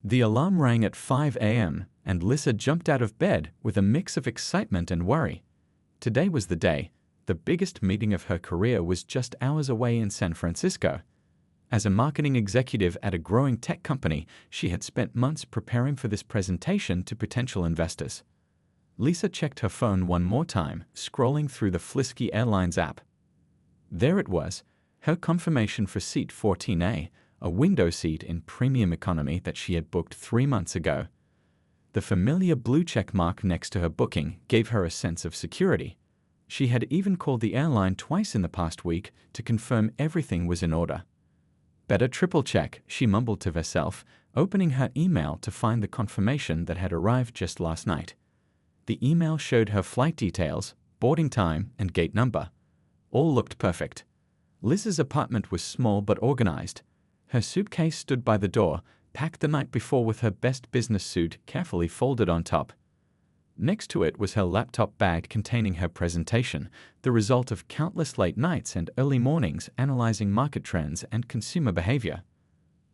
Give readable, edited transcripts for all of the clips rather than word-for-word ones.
The alarm rang at 5 a.m., and Lisa jumped out of bed with a mix of excitement and worry. Today was the day. The biggest meeting of her career was just hours away in San Francisco. As a marketing executive at a growing tech company, she had spent months preparing for this presentation to potential investors. Lisa checked her phone one more time, scrolling through the flisky Airlines app. There it was, her confirmation for seat 14A, a window seat in premium economy that she had booked 3 months ago. The familiar blue check mark next to her booking gave her a sense of security. She had even called the airline twice in the past week to confirm everything was in order. Better triple check, she mumbled to herself, opening her email to find the confirmation that had arrived just last night. The email showed her flight details, boarding time, and gate number. All looked perfect. Liz's apartment was small but organized. Her suitcase stood by the door, packed the night before with her best business suit carefully folded on top. Next to it was her laptop bag containing her presentation, the result of countless late nights and early mornings analyzing market trends and consumer behavior.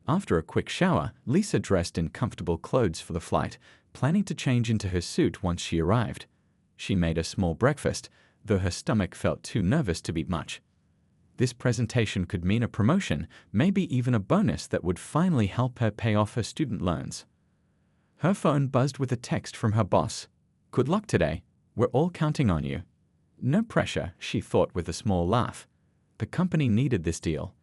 After a quick shower, Lisa dressed in comfortable clothes for the flight, planning to change into her suit once she arrived. She made a small breakfast, though her stomach felt too nervous to eat much. This presentation could mean a promotion, maybe even a bonus that would finally help her pay off her student loans. Her phone buzzed with a text from her boss. "Good luck today. We're all counting on you." No pressure, she thought with a small laugh. The company needed this deal.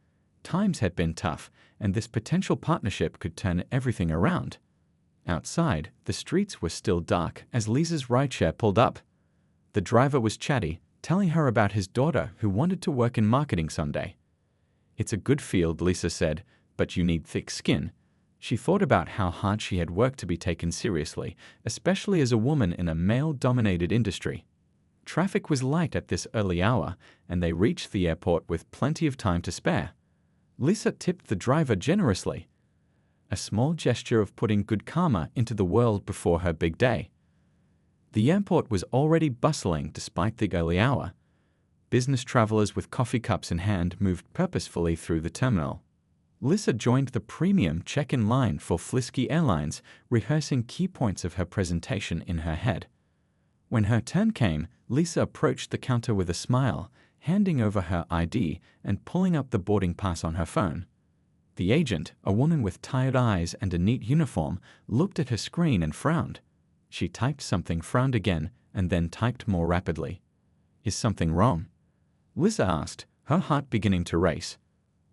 Times had been tough, and this potential partnership could turn everything around. Outside, the streets were still dark as Lisa's rideshare pulled up. The driver was chatty, telling her about his daughter who wanted to work in marketing someday. "It's a good field," Lisa said, "but you need thick skin." She thought about how hard she had worked to be taken seriously, especially as a woman in a male-dominated industry. Traffic was light at this early hour, and they reached the airport with plenty of time to spare. Lisa tipped the driver generously, a small gesture of putting good karma into the world before her big day. The airport was already bustling despite the early hour. Business travelers with coffee cups in hand moved purposefully through the terminal. Lisa joined the premium check-in line for Flisky Airlines, rehearsing key points of her presentation in her head. When her turn came, Lisa approached the counter with a smile, handing over her ID and pulling up the boarding pass on her phone. The agent, a woman with tired eyes and a neat uniform, looked at her screen and frowned. She typed something, frowned again, and then typed more rapidly. "Is something wrong?" Lisa asked, her heart beginning to race.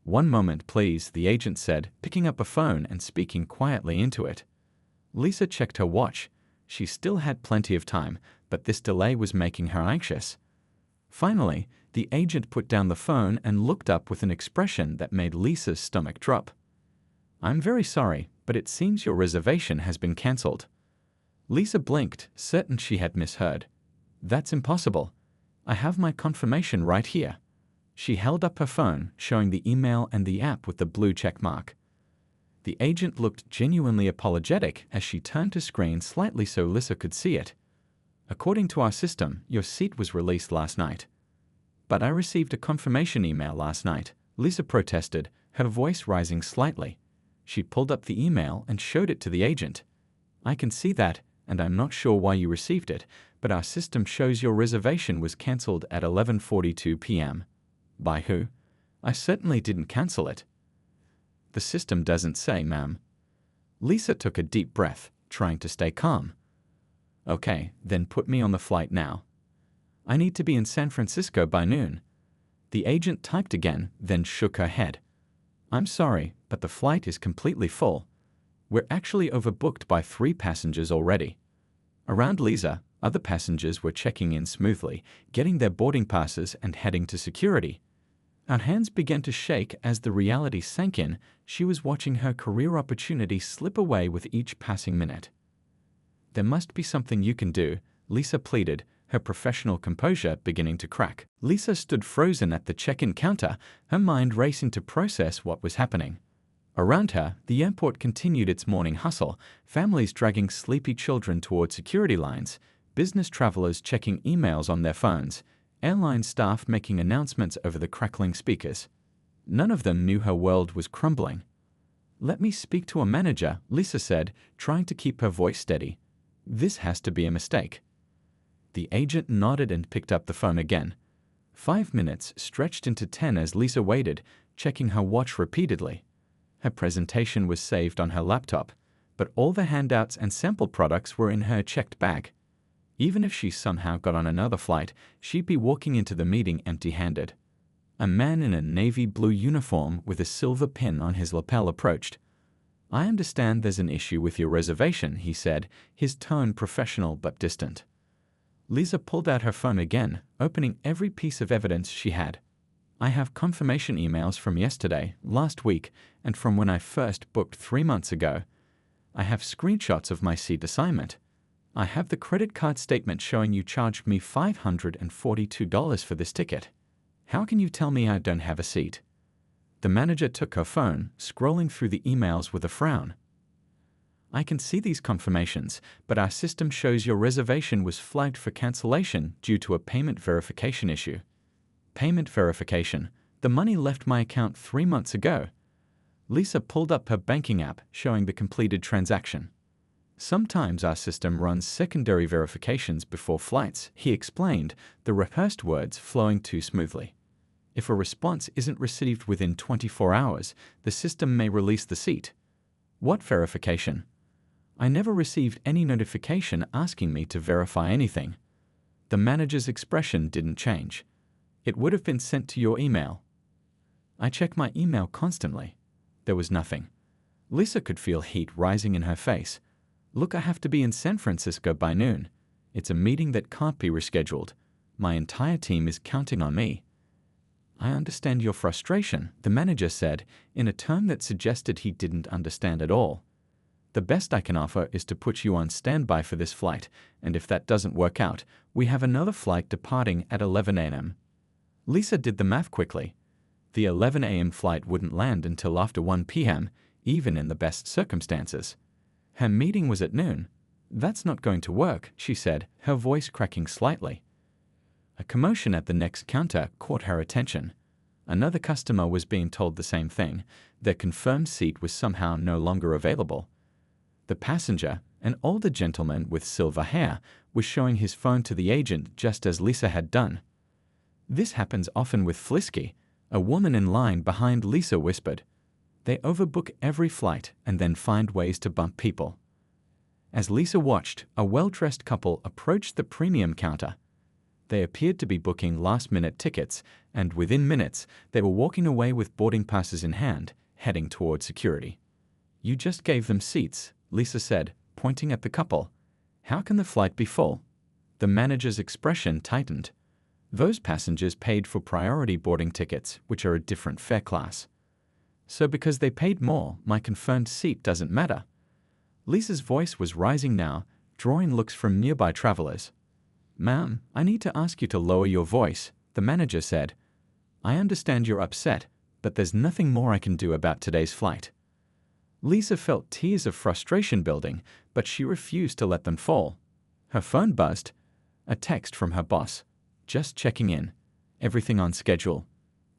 "One moment, please," the agent said, picking up a phone and speaking quietly into it. Lisa checked her watch. She still had plenty of time, but this delay was making her anxious. Finally, the agent put down the phone and looked up with an expression that made Lisa's stomach drop. "I'm very sorry, but it seems your reservation has been cancelled." Lisa blinked, certain she had misheard. "That's impossible. I have my confirmation right here." She held up her phone, showing the email and the app with the blue check mark. The agent looked genuinely apologetic as she turned her screen slightly so Lisa could see it. "According to our system, your seat was released last night." "But I received a confirmation email last night," Lisa protested, her voice rising slightly. She pulled up the email and showed it to the agent. "I can see that, and I'm not sure why you received it, but our system shows your reservation was cancelled at 11:42 p.m. "By who?" "I certainly didn't cancel it." "The system doesn't say, ma'am." Lisa took a deep breath, trying to stay calm. "Okay, then put me on the flight now. I need to be in San Francisco by noon." The agent typed again, then shook her head. "I'm sorry, but the flight is completely full. We're actually overbooked by 3 passengers already." Around Lisa, other passengers were checking in smoothly, getting their boarding passes and heading to security. Her hands began to shake as the reality sank in. She was watching her career opportunity slip away with each passing minute. "There must be something you can do," Lisa pleaded, her professional composure beginning to crack. Lisa stood frozen at the check-in counter, her mind racing to process what was happening. Around her, the airport continued its morning hustle, families dragging sleepy children toward security lines, business travelers checking emails on their phones, airline staff making announcements over the crackling speakers. None of them knew her world was crumbling. "Let me speak to a manager," Lisa said, trying to keep her voice steady. "This has to be a mistake." The agent nodded and picked up the phone again. 5 minutes stretched into 10 as Lisa waited, checking her watch repeatedly. Her presentation was saved on her laptop, but all the handouts and sample products were in her checked bag. Even if she somehow got on another flight, she'd be walking into the meeting empty-handed. A man in a navy blue uniform with a silver pin on his lapel approached. "I understand there's an issue with your reservation," he said, his tone professional but distant. Lisa pulled out her phone again, opening every piece of evidence she had. "I have confirmation emails from yesterday, last week, and from when I first booked 3 months ago. I have screenshots of my seat assignment. I have the credit card statement showing you charged me $542 for this ticket. How can you tell me I don't have a seat?" The manager took her phone, scrolling through the emails with a frown. "I can see these confirmations, but our system shows your reservation was flagged for cancellation due to a payment verification issue." "Payment verification? The money left my account 3 months ago." Lisa pulled up her banking app, showing the completed transaction. "Sometimes our system runs secondary verifications before flights," he explained, the rehearsed words flowing too smoothly. "If a response isn't received within 24 hours, the system may release the seat." "What verification?" "I never received any notification asking me to verify anything." The manager's expression didn't change. "It would have been sent to your email." "I check my email constantly." There was nothing. Lisa could feel heat rising in her face. "Look, I have to be in San Francisco by noon. It's a meeting that can't be rescheduled. My entire team is counting on me." "I understand your frustration," the manager said, in a tone that suggested he didn't understand at all. "The best I can offer is to put you on standby for this flight, and if that doesn't work out, we have another flight departing at 11 a.m. Lisa did the math quickly. The 11 a.m. flight wouldn't land until after 1 p.m., even in the best circumstances. Her meeting was at noon. "That's not going to work," she said, her voice cracking slightly. A commotion at the next counter caught her attention. Another customer was being told the same thing. Their confirmed seat was somehow no longer available. The passenger, an older gentleman with silver hair, was showing his phone to the agent just as Lisa had done. "This happens often with Flisky," a woman in line behind Lisa whispered. "They overbook every flight and then find ways to bump people." As Lisa watched, a well-dressed couple approached the premium counter. They appeared to be booking last-minute tickets, and within minutes, they were walking away with boarding passes in hand, heading toward security. "You just gave them seats," Lisa said, pointing at the couple. "How can the flight be full?" The manager's expression tightened. "Those passengers paid for priority boarding tickets, which are a different fare class. So because they paid more, my confirmed seat doesn't matter." Lisa's voice was rising now, drawing looks from nearby travelers. "Ma'am, I need to ask you to lower your voice," the manager said. "I understand you're upset, but there's nothing more I can do about today's flight." Lisa felt tears of frustration building, but she refused to let them fall. Her phone buzzed. A text from her boss. "Just checking in. Everything on schedule."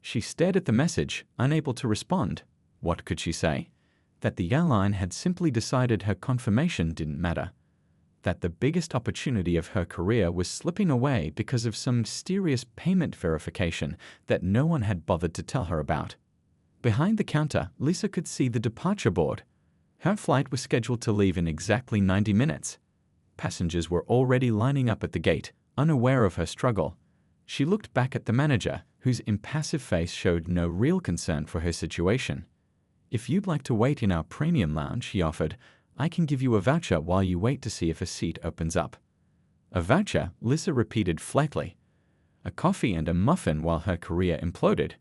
She stared at the message, unable to respond. What could she say? That the airline had simply decided her confirmation didn't matter. That the biggest opportunity of her career was slipping away because of some mysterious payment verification that no one had bothered to tell her about. Behind the counter, Lisa could see the departure board. Her flight was scheduled to leave in exactly 90 minutes. Passengers were already lining up at the gate, unaware of her struggle. She looked back at the manager, whose impassive face showed no real concern for her situation. "If you'd like to wait in our premium lounge," he offered, "I can give you a voucher while you wait to see if a seat opens up." "A voucher?" Lisa repeated flatly. A coffee and a muffin while her career imploded.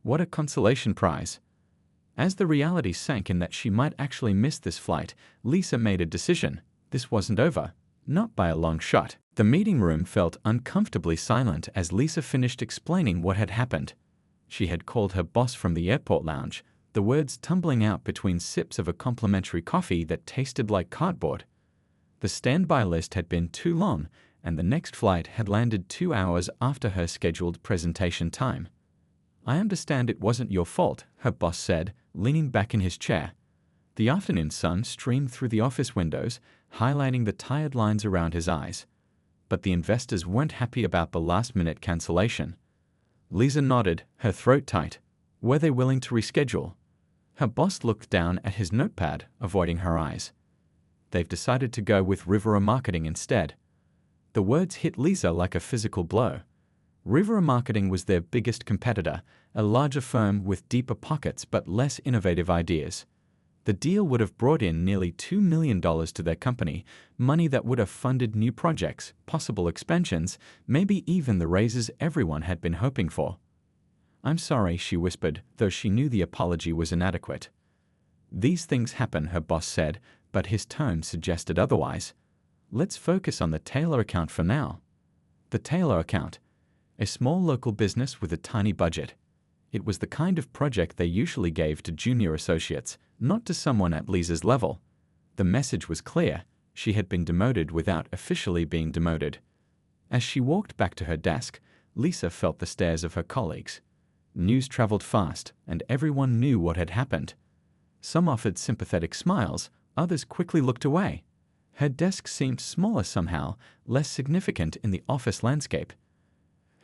What a consolation prize. As the reality sank in that she might actually miss this flight, Lisa made a decision. This wasn't over. Not by a long shot. The meeting room felt uncomfortably silent as Lisa finished explaining what had happened. She had called her boss from the airport lounge, the words tumbling out between sips of a complimentary coffee that tasted like cardboard. The standby list had been too long, and the next flight had landed 2 hours after her scheduled presentation time. "I understand it wasn't your fault," her boss said, leaning back in his chair. The afternoon sun streamed through the office windows, highlighting the tired lines around his eyes. But the investors weren't happy about the last-minute cancellation. Lisa nodded, her throat tight. Were they willing to reschedule? Her boss looked down at his notepad, avoiding her eyes. They've decided to go with Rivera Marketing instead. The words hit Lisa like a physical blow. Rivera Marketing was their biggest competitor, a larger firm with deeper pockets but less innovative ideas. The deal would have brought in nearly $2 million to their company, money that would have funded new projects, possible expansions, maybe even the raises everyone had been hoping for. "I'm sorry," she whispered, though she knew the apology was inadequate. "These things happen," her boss said, but his tone suggested otherwise. "Let's focus on the Taylor account for now." The Taylor account. A small local business with a tiny budget. It was the kind of project they usually gave to junior associates, not to someone at Lisa's level. The message was clear. She had been demoted without officially being demoted. As she walked back to her desk, Lisa felt the stares of her colleagues. News traveled fast, and everyone knew what had happened. Some offered sympathetic smiles, others quickly looked away. Her desk seemed smaller somehow, less significant in the office landscape.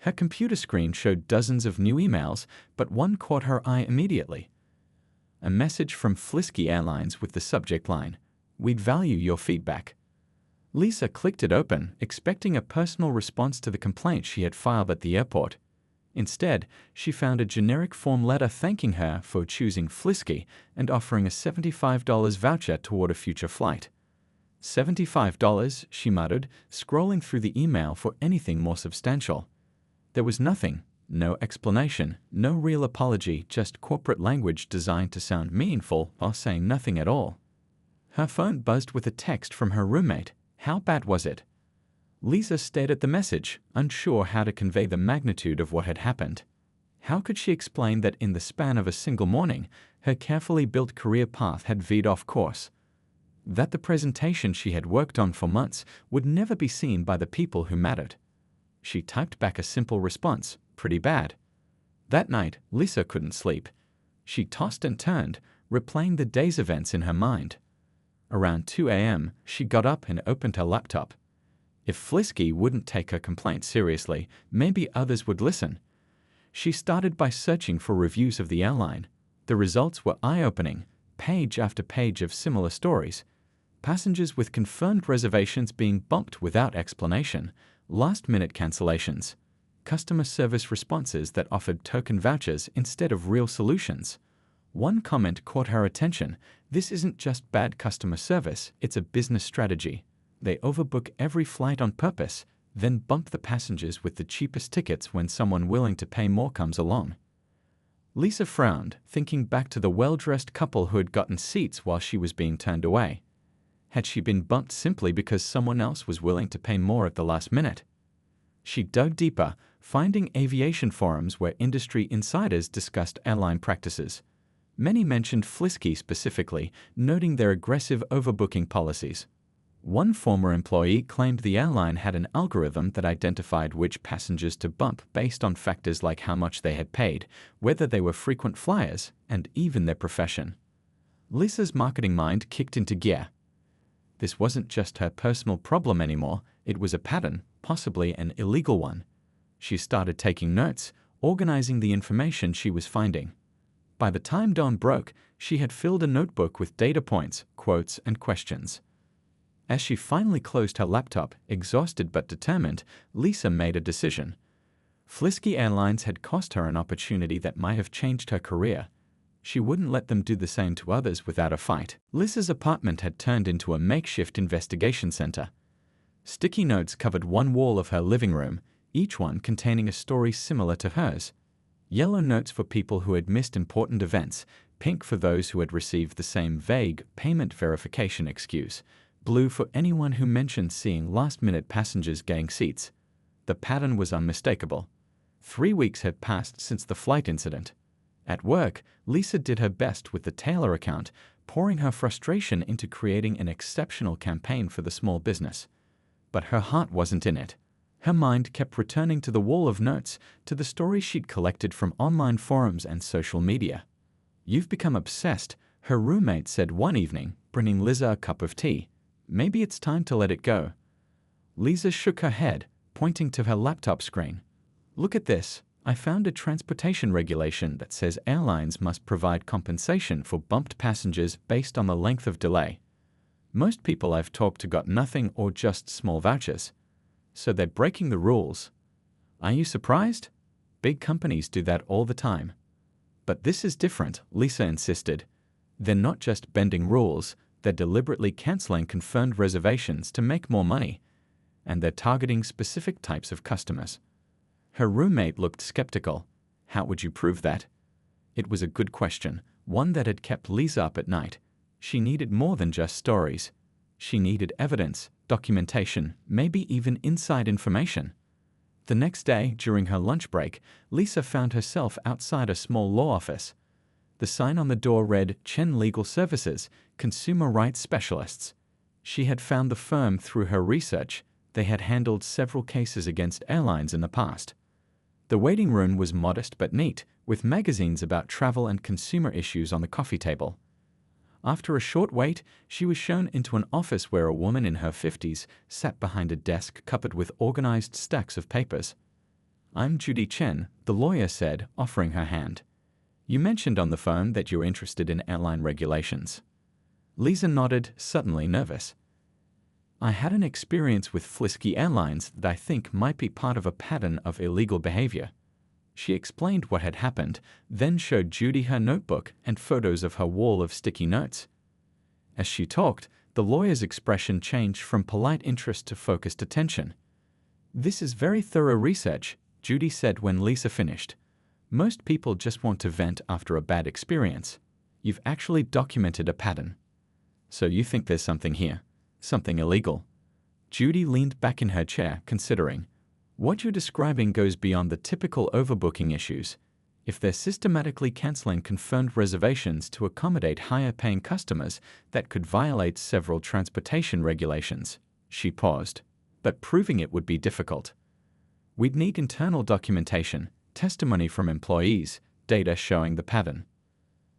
Her computer screen showed dozens of new emails, but one caught her eye immediately. A message from Flisky Airlines with the subject line, "We'd value your feedback." Lisa clicked it open, expecting a personal response to the complaint she had filed at the airport. Instead, she found a generic form letter thanking her for choosing Flisky and offering a $75 voucher toward a future flight. $75, she muttered, scrolling through the email for anything more substantial. There was nothing, no explanation, no real apology, just corporate language designed to sound meaningful while saying nothing at all. Her phone buzzed with a text from her roommate. How bad was it? Lisa stared at the message, unsure how to convey the magnitude of what had happened. How could she explain that in the span of a single morning, her carefully built career path had veered off course? That the presentation she had worked on for months would never be seen by the people who mattered? She typed back a simple response, "Pretty bad." That night, Lisa couldn't sleep. She tossed and turned, replaying the day's events in her mind. Around 2 a.m., she got up and opened her laptop. If Flisky wouldn't take her complaint seriously, maybe others would listen. She started by searching for reviews of the airline. The results were eye-opening, page after page of similar stories. Passengers with confirmed reservations being bumped without explanation, last-minute cancellations, customer service responses that offered token vouchers instead of real solutions. One comment caught her attention. "This isn't just bad customer service, it's a business strategy. They overbook every flight on purpose, then bump the passengers with the cheapest tickets when someone willing to pay more comes along." Lisa frowned, thinking back to the well-dressed couple who had gotten seats while she was being turned away. Had she been bumped simply because someone else was willing to pay more at the last minute? She dug deeper, finding aviation forums where industry insiders discussed airline practices. Many mentioned Flisky specifically, noting their aggressive overbooking policies. One former employee claimed the airline had an algorithm that identified which passengers to bump based on factors like how much they had paid, whether they were frequent flyers, and even their profession. Lisa's marketing mind kicked into gear. This wasn't just her personal problem anymore, it was a pattern, possibly an illegal one. She started taking notes, organizing the information she was finding. By the time dawn broke, she had filled a notebook with data points, quotes, and questions. As she finally closed her laptop, exhausted but determined, Lisa made a decision. Flisky Airlines had cost her an opportunity that might have changed her career. She wouldn't let them do the same to others without a fight. Lisa's apartment had turned into a makeshift investigation center. Sticky notes covered one wall of her living room, each one containing a story similar to hers. Yellow notes for people who had missed important events, pink for those who had received the same vague payment verification excuse, blue for anyone who mentioned seeing last-minute passengers getting seats. The pattern was unmistakable. 3 weeks had passed since the flight incident. At work, Lisa did her best with the Taylor account, pouring her frustration into creating an exceptional campaign for the small business. But her heart wasn't in it. Her mind kept returning to the wall of notes, to the stories she'd collected from online forums and social media. "You've become obsessed," Her roommate said one evening, bringing Lisa a cup of tea. Maybe it's time to let it go. Lisa shook her head, pointing to her laptop screen. Look at this. I found a transportation regulation that says airlines must provide compensation for bumped passengers based on the length of delay. Most people I've talked to got nothing or just small vouchers. So they're breaking the rules. Are you surprised? Big companies do that all the time. But this is different, Lisa insisted. They're not just bending rules, they're deliberately canceling confirmed reservations to make more money. And they're targeting specific types of customers. Her roommate looked skeptical. How would you prove that? It was a good question, one that had kept Lisa up at night. She needed more than just stories. She needed evidence, documentation, maybe even inside information. The next day, during her lunch break, Lisa found herself outside a small law office. The sign on the door read, Chen Legal Services, Consumer Rights Specialists. She had found the firm through her research. They had handled several cases against airlines in the past. The waiting room was modest but neat, with magazines about travel and consumer issues on the coffee table. After a short wait, she was shown into an office where a woman in her 50s sat behind a desk covered with organized stacks of papers. I'm Judy Chen, the lawyer said, offering her hand. You mentioned on the phone that you're interested in airline regulations. Lisa nodded, suddenly nervous. I had an experience with Flisky Airlines that I think might be part of a pattern of illegal behavior. She explained what had happened, then showed Judy her notebook and photos of her wall of sticky notes. As she talked, the lawyer's expression changed from polite interest to focused attention. This is very thorough research, Judy said when Lisa finished. Most people just want to vent after a bad experience. You've actually documented a pattern. So you think there's something here, something illegal? Judy leaned back in her chair, considering. What you're describing goes beyond the typical overbooking issues. If they're systematically canceling confirmed reservations to accommodate higher-paying customers, that could violate several transportation regulations. She paused. But proving it would be difficult. We'd need internal documentation, testimony from employees, data showing the pattern.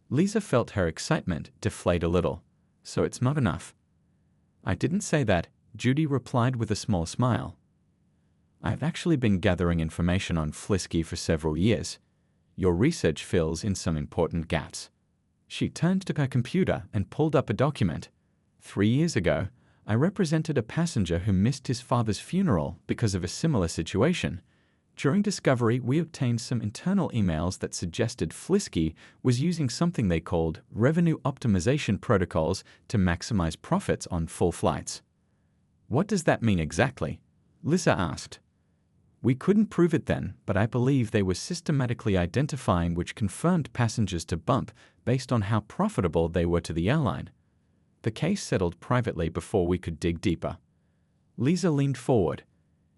Lisa felt her excitement deflate a little. So it's not enough. I didn't say that, Judy replied with a small smile. I've actually been gathering information on Flisky for several years. Your research fills in some important gaps. She turned to her computer and pulled up a document. 3 years ago, I represented a passenger who missed his father's funeral because of a similar situation. During discovery, we obtained some internal emails that suggested Flisky was using something they called revenue optimization protocols to maximize profits on full flights. What does that mean exactly? Lisa asked. We couldn't prove it then, but I believe they were systematically identifying which confirmed passengers to bump based on how profitable they were to the airline. The case settled privately before we could dig deeper. Lisa leaned forward.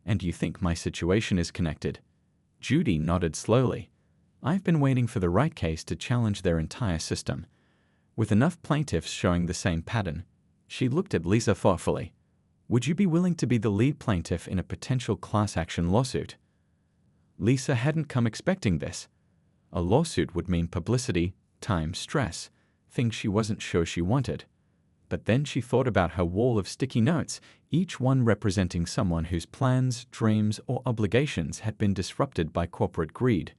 And you think my situation is connected? Judy nodded slowly. I've been waiting for the right case to challenge their entire system. With enough plaintiffs showing the same pattern, she looked at Lisa thoughtfully. Would you be willing to be the lead plaintiff in a potential class action lawsuit? Lisa hadn't come expecting this. A lawsuit would mean publicity, time, stress, things she wasn't sure she wanted. But then she thought about her wall of sticky notes, each one representing someone whose plans, dreams, or obligations had been disrupted by corporate greed.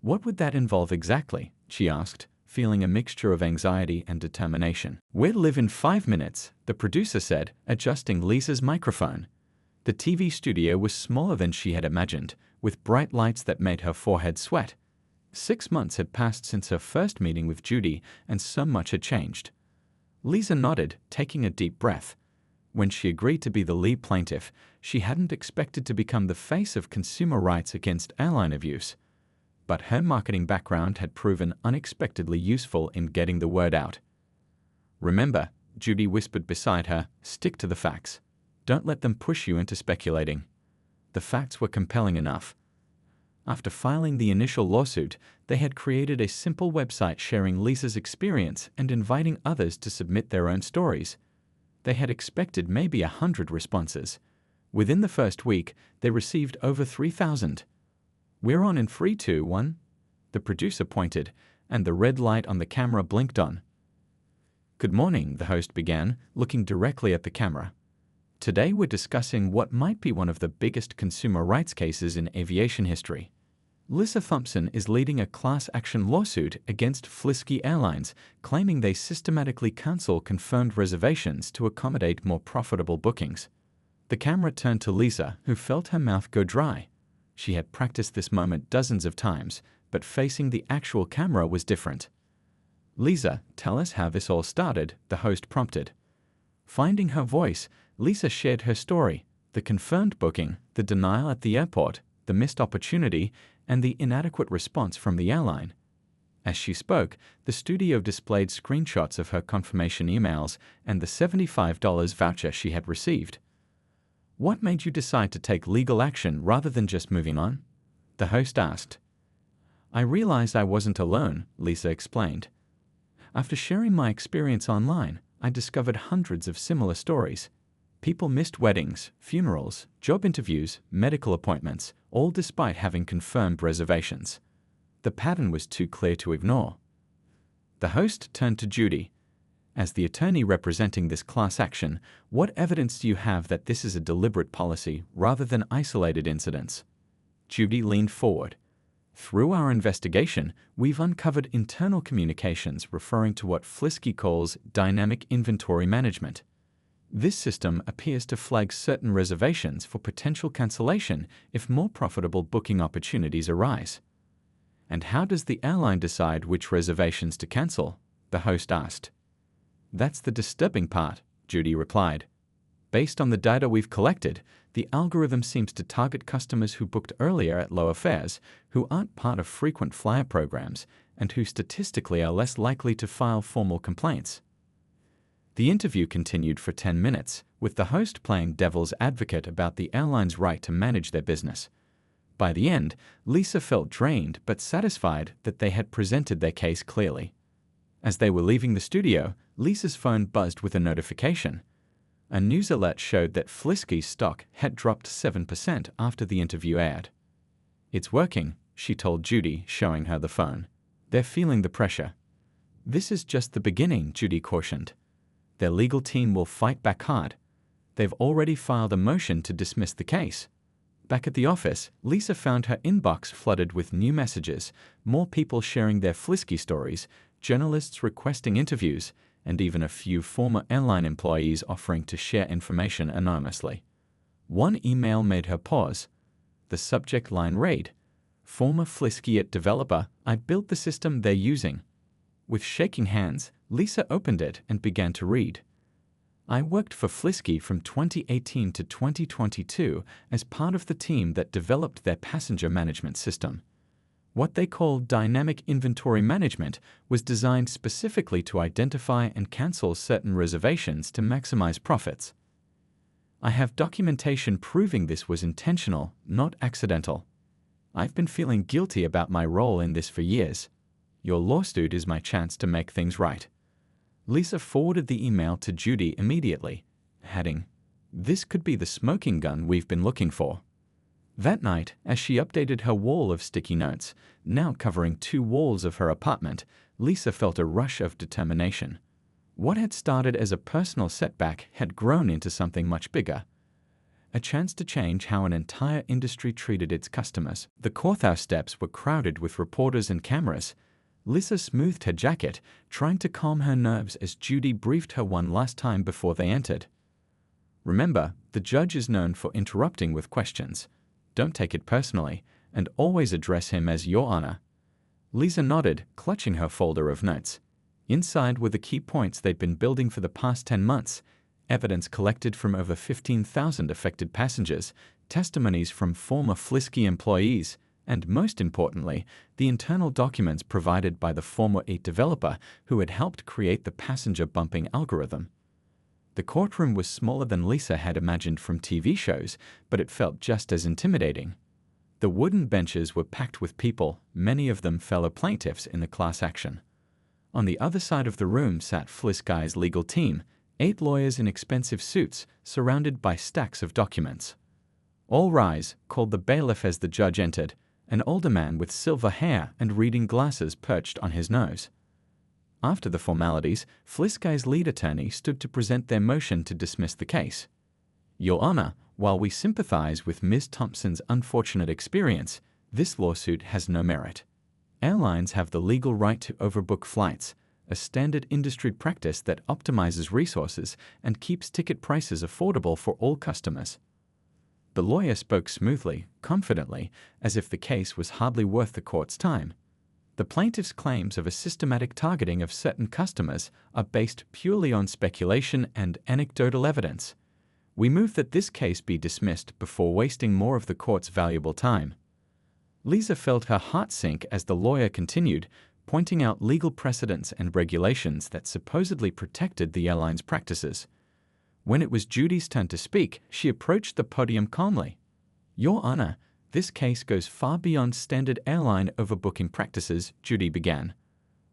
What would that involve exactly? She asked, feeling a mixture of anxiety and determination. We'll live in 5 minutes, the producer said, adjusting Lisa's microphone. The TV studio was smaller than she had imagined, with bright lights that made her forehead sweat. 6 months had passed since her first meeting with Judy, and so much had changed. Lisa nodded, taking a deep breath. When she agreed to be the lead plaintiff, she hadn't expected to become the face of consumer rights against airline abuse. But her marketing background had proven unexpectedly useful in getting the word out. Remember, Judy whispered beside her, stick to the facts. Don't let them push you into speculating. The facts were compelling enough. After filing the initial lawsuit, they had created a simple website sharing Lisa's experience and inviting others to submit their own stories. They had expected maybe 100 responses. Within the first week, they received over 3,000. We're on in 3, 2, 1. The producer pointed, and the red light on the camera blinked on. Good morning, the host began, looking directly at the camera. Today we're discussing what might be one of the biggest consumer rights cases in aviation history. Lisa Thompson is leading a class action lawsuit against Flisky Airlines, claiming they systematically cancel confirmed reservations to accommodate more profitable bookings. The camera turned to Lisa, who felt her mouth go dry. She had practiced this moment dozens of times, but facing the actual camera was different. Lisa, tell us how this all started, the host prompted. Finding her voice, Lisa shared her story: the confirmed booking, the denial at the airport, the missed opportunity, and the inadequate response from the airline. As she spoke, the studio displayed screenshots of her confirmation emails and the $75 voucher she had received. What made you decide to take legal action rather than just moving on? The host asked. I realized I wasn't alone, Lisa explained. After sharing my experience online, I discovered hundreds of similar stories. People missed weddings, funerals, job interviews, medical appointments, all despite having confirmed reservations. The pattern was too clear to ignore. The host turned to Judy. As the attorney representing this class action, what evidence do you have that this is a deliberate policy rather than isolated incidents? Judy leaned forward. Through our investigation, we've uncovered internal communications referring to what Flisky calls dynamic inventory management. This system appears to flag certain reservations for potential cancellation if more profitable booking opportunities arise. And how does the airline decide which reservations to cancel? The host asked. That's the disturbing part, Judy replied. Based on the data we've collected, the algorithm seems to target customers who booked earlier at lower fares, who aren't part of frequent flyer programs, and who statistically are less likely to file formal complaints. The interview continued for 10 minutes, with the host playing devil's advocate about the airline's right to manage their business. By the end, Lisa felt drained but satisfied that they had presented their case clearly. As they were leaving the studio, Lisa's phone buzzed with a notification. A news alert showed that Flisky's stock had dropped 7% after the interview aired. It's working, she told Judy, showing her the phone. They're feeling the pressure. This is just the beginning, Judy cautioned. Their legal team will fight back hard. They've already filed a motion to dismiss the case. Back at the office, Lisa found her inbox flooded with new messages, more people sharing their Flisky stories, journalists requesting interviews, and even a few former airline employees offering to share information anonymously. One email made her pause. The subject line read, "Former Flisky developer, I built the system they're using." With shaking hands, Lisa opened it and began to read. I worked for Flisky from 2018 to 2022 as part of the team that developed their passenger management system. What they call dynamic inventory management was designed specifically to identify and cancel certain reservations to maximize profits. I have documentation proving this was intentional, not accidental. I've been feeling guilty about my role in this for years. Your lawsuit is my chance to make things right. Lisa forwarded the email to Judy immediately, adding, "This could be the smoking gun we've been looking for." That night, as she updated her wall of sticky notes, now covering 2 walls of her apartment, Lisa felt a rush of determination. What had started as a personal setback had grown into something much bigger. A chance to change how an entire industry treated its customers. The courthouse steps were crowded with reporters and cameras. Lisa smoothed her jacket, trying to calm her nerves as Judy briefed her one last time before they entered. Remember, the judge is known for interrupting with questions. Don't take it personally, and always address him as Your Honor. Lisa nodded, clutching her folder of notes. Inside were the key points they'd been building for the past 10 months, evidence collected from over 15,000 affected passengers, testimonies from former Flisky employees, and most importantly, the internal documents provided by the former developer who had helped create the passenger bumping algorithm. The courtroom was smaller than Lisa had imagined from TV shows, but it felt just as intimidating. The wooden benches were packed with people, many of them fellow plaintiffs in the class action. On the other side of the room sat Flisky's legal team, 8 lawyers in expensive suits, surrounded by stacks of documents. "All rise," called the bailiff as the judge entered, an older man with silver hair and reading glasses perched on his nose. After the formalities, Flisky's lead attorney stood to present their motion to dismiss the case. Your Honor, while we sympathize with Ms. Thompson's unfortunate experience, this lawsuit has no merit. Airlines have the legal right to overbook flights, a standard industry practice that optimizes resources and keeps ticket prices affordable for all customers. The lawyer spoke smoothly, confidently, as if the case was hardly worth the court's time. The plaintiff's claims of a systematic targeting of certain customers are based purely on speculation and anecdotal evidence. We move that this case be dismissed before wasting more of the court's valuable time. Lisa felt her heart sink as the lawyer continued, pointing out legal precedents and regulations that supposedly protected the airline's practices. When it was Judy's turn to speak, she approached the podium calmly. Your Honor, this case goes far beyond standard airline overbooking practices, Judy began.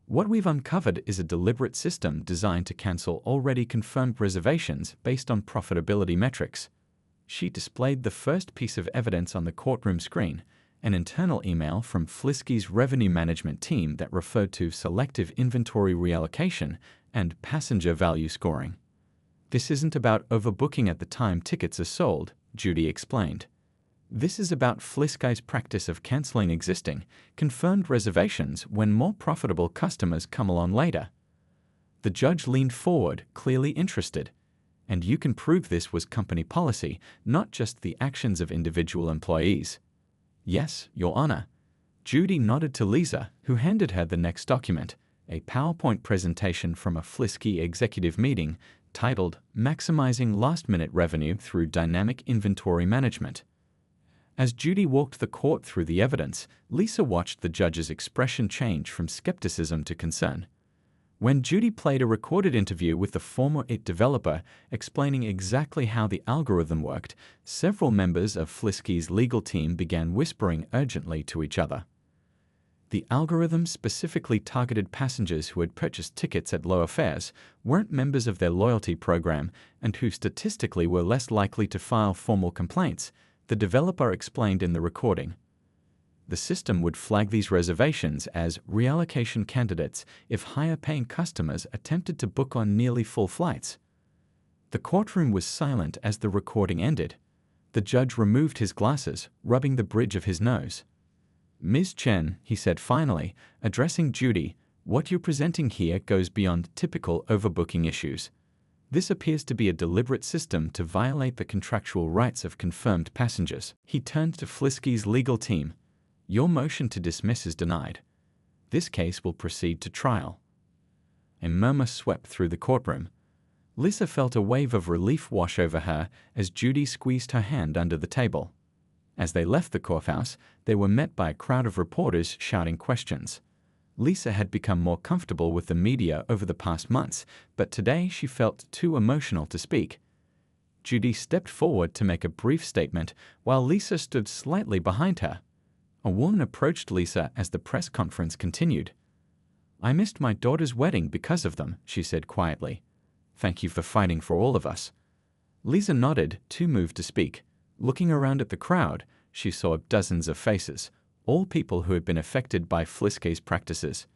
What we've uncovered is a deliberate system designed to cancel already confirmed reservations based on profitability metrics. She displayed the first piece of evidence on the courtroom screen, an internal email from Flisky's revenue management team that referred to selective inventory reallocation and passenger value scoring. This isn't about overbooking at the time tickets are sold, Judy explained. This is about Flisky's practice of canceling existing, confirmed reservations when more profitable customers come along later. The judge leaned forward, clearly interested. And you can prove this was company policy, not just the actions of individual employees. Yes, Your Honor. Judy nodded to Lisa, who handed her the next document, a PowerPoint presentation from a Flisky executive meeting titled Maximizing Last-Minute Revenue Through Dynamic Inventory Management. As Judy walked the court through the evidence, Lisa watched the judge's expression change from skepticism to concern. When Judy played a recorded interview with the former IT developer explaining exactly how the algorithm worked, several members of Flisky's legal team began whispering urgently to each other. The algorithm specifically targeted passengers who had purchased tickets at lower fares, weren't members of their loyalty program, and who statistically were less likely to file formal complaints, the developer explained in the recording. The system would flag these reservations as reallocation candidates if higher-paying customers attempted to book on nearly full flights. The courtroom was silent as the recording ended. The judge removed his glasses, rubbing the bridge of his nose. Ms. Chen, he said finally, addressing Judy, what you're presenting here goes beyond typical overbooking issues. This appears to be a deliberate system to violate the contractual rights of confirmed passengers. He turned to Flisky's legal team. Your motion to dismiss is denied. This case will proceed to trial. A murmur swept through the courtroom. Lisa felt a wave of relief wash over her as Judy squeezed her hand under the table. As they left the courthouse, they were met by a crowd of reporters shouting questions. Lisa had become more comfortable with the media over the past months, but today she felt too emotional to speak. Judy stepped forward to make a brief statement while Lisa stood slightly behind her. A woman approached Lisa as the press conference continued. I missed my daughter's wedding because of them, she said quietly. Thank you for fighting for all of us. Lisa nodded, too moved to speak. Looking around at the crowd, she saw dozens of faces, all people who had been affected by Flisky's practices.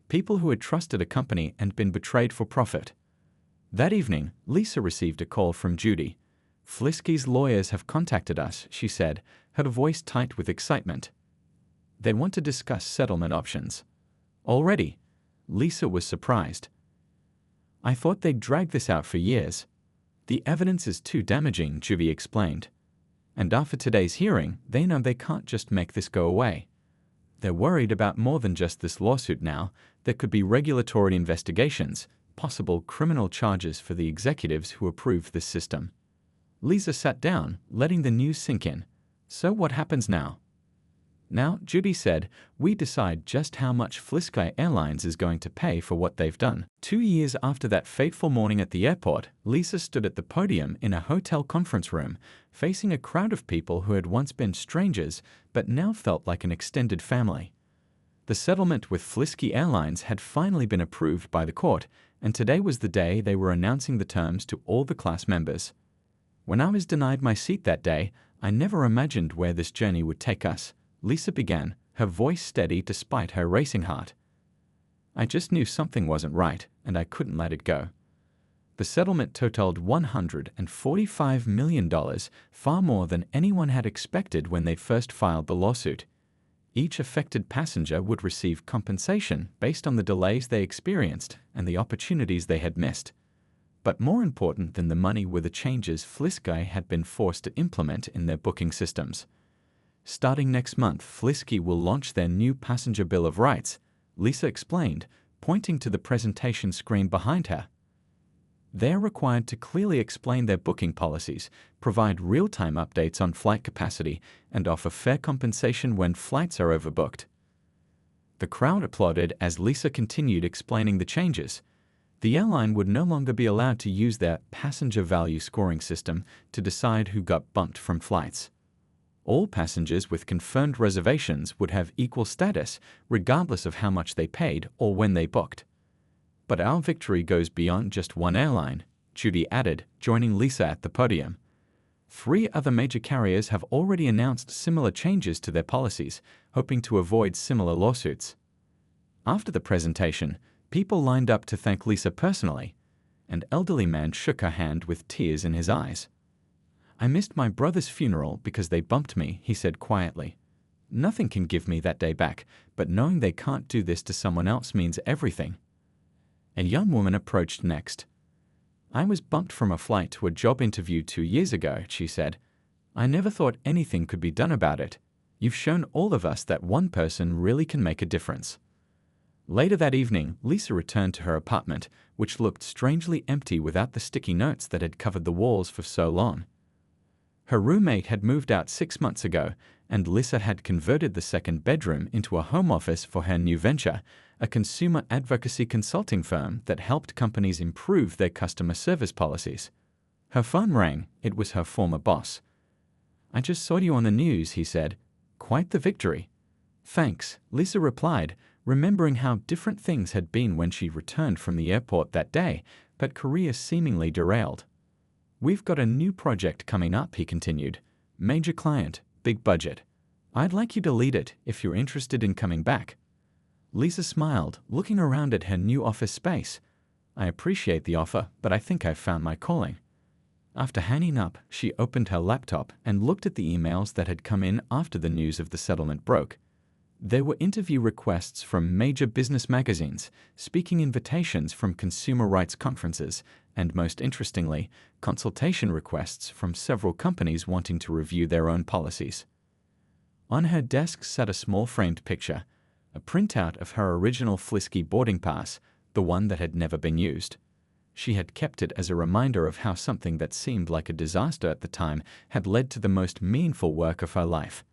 People who had trusted a company and been betrayed for profit. That evening, Lisa received a call from Judy. Flisky's lawyers have contacted us, she said, her voice tight with excitement. They want to discuss settlement options. Already? Lisa was surprised. I thought they'd drag this out for years. The evidence is too damaging, Judy explained. And after today's hearing, they know they can't just make this go away. They're worried about more than just this lawsuit now. There could be regulatory investigations, possible criminal charges for the executives who approved this system. Lisa sat down, letting the news sink in. So what happens now? Now, Judy said, we decide just how much Flisky Airlines is going to pay for what they've done. 2 years after that fateful morning at the airport, Lisa stood at the podium in a hotel conference room, facing a crowd of people who had once been strangers but now felt like an extended family. The settlement with Flisky Airlines had finally been approved by the court, and today was the day they were announcing the terms to all the class members. When I was denied my seat that day, I never imagined where this journey would take us. Lisa began, her voice steady despite her racing heart. I just knew something wasn't right, and I couldn't let it go. The settlement totaled $145 million, far more than anyone had expected when they first filed the lawsuit. Each affected passenger would receive compensation based on the delays they experienced and the opportunities they had missed. But more important than the money were the changes Flisky had been forced to implement in their booking systems. Starting next month, Flisky will launch their new passenger bill of rights, Lisa explained, pointing to the presentation screen behind her. They're required to clearly explain their booking policies, provide real-time updates on flight capacity, and offer fair compensation when flights are overbooked. The crowd applauded as Lisa continued explaining the changes. The airline would no longer be allowed to use their passenger value scoring system to decide who got bumped from flights. All passengers with confirmed reservations would have equal status, regardless of how much they paid or when they booked. But our victory goes beyond just one airline, Judy added, joining Lisa at the podium. 3 other major carriers have already announced similar changes to their policies, hoping to avoid similar lawsuits. After the presentation, people lined up to thank Lisa personally. An elderly man shook her hand with tears in his eyes. "I missed my brother's funeral because they bumped me," he said quietly. "Nothing can give me that day back, but knowing they can't do this to someone else means everything." A young woman approached next. "I was bumped from a flight to a job interview 2 years ago," she said. "I never thought anything could be done about it. You've shown all of us that one person really can make a difference." Later that evening, Lisa returned to her apartment, which looked strangely empty without the sticky notes that had covered the walls for so long. Her roommate had moved out 6 months ago, and Lisa had converted the second bedroom into a home office for her new venture, a consumer advocacy consulting firm that helped companies improve their customer service policies. Her phone rang. It was her former boss. "I just saw you on the news," he said. "Quite the victory." "Thanks," Lisa replied, remembering how different things had been when she returned from the airport that day, but career seemingly derailed. "We've got a new project coming up," he continued. "Major client, big budget. I'd like you to lead it if you're interested in coming back." Lisa smiled, looking around at her new office space. "I appreciate the offer, but I think I've found my calling." After hanging up, she opened her laptop and looked at the emails that had come in after the news of the settlement broke. There were interview requests from major business magazines, speaking invitations from consumer rights conferences, and most interestingly, consultation requests from several companies wanting to review their own policies. On her desk sat a small framed picture, a printout of her original Flisky boarding pass, the one that had never been used. She had kept it as a reminder of how something that seemed like a disaster at the time had led to the most meaningful work of her life.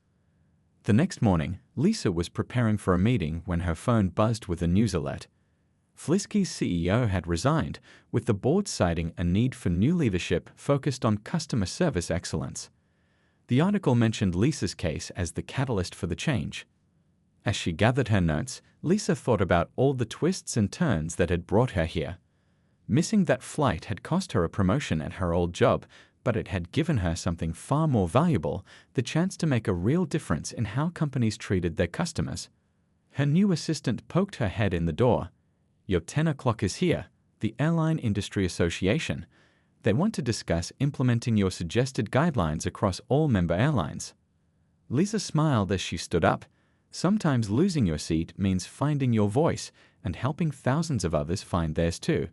The next morning, Lisa was preparing for a meeting when her phone buzzed with a news alert. Flisky's CEO had resigned, with the board citing a need for new leadership focused on customer service excellence. The article mentioned Lisa's case as the catalyst for the change. As she gathered her notes, Lisa thought about all the twists and turns that had brought her here. Missing that flight had cost her a promotion at her old job, but it had given her something far more valuable, the chance to make a real difference in how companies treated their customers. Her new assistant poked her head in the door. "Your 10 o'clock is here, the Airline Industry Association. They want to discuss implementing your suggested guidelines across all member airlines." Lisa smiled as she stood up. Sometimes losing your seat means finding your voice and helping thousands of others find theirs too.